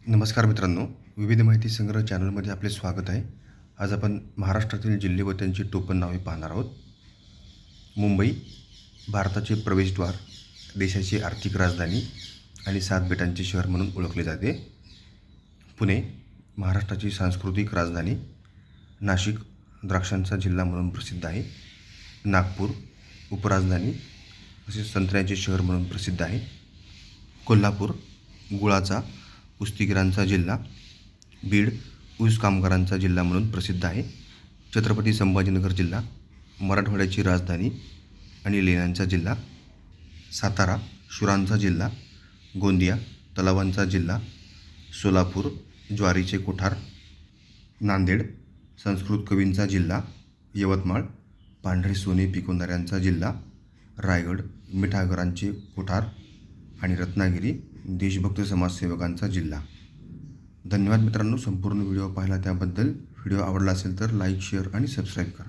नमस्कार मित्रांनो, विविध माहिती संग्रह चॅनलमध्ये आपले स्वागत आहे. आज आपण महाराष्ट्रातील जिल्हे व त्यांची टोपण नावे पाहणार आहोत. मुंबई भारताचे प्रवेशद्वार, देशाची आर्थिक राजधानी आणि 7 बेटांचे शहर म्हणून ओळखले जाते. पुणे महाराष्ट्राची सांस्कृतिक राजधानी. नाशिक द्राक्षांचा जिल्हा म्हणून प्रसिद्ध आहे. नागपूर उपराजधानी तसेच संत्र्याचे शहर म्हणून प्रसिद्ध आहे. कोल्हापूर गुळाचा कुस्तीगिरांचा जिल्हा. बीड ऊस कामगारांचा जिल्हा म्हणून प्रसिद्ध आहे. छत्रपती संभाजीनगर जिल्हा मराठवाड्याची राजधानी आणि लेण्यांचा जिल्हा. सातारा शुरांचा जिल्हा. गोंदिया तलावांचा जिल्हा. सोलापूर ज्वारीचे कोठार. नांदेड संस्कृत कवींचा जिल्हा. यवतमाळ पांढरे सोने पिकवणाऱ्यांचा जिल्हा. रायगड मिठागरांचे कोठार आणि रत्नागिरी देशभक्त समाजसेवकांचा जिल्हा. धन्यवाद मित्रांनो, संपूर्ण व्हिडिओ पाहिला त्याबद्दल. व्हिडिओ आवडला असेल तर लाईक, शेअर आणि सबस्क्राईब करा.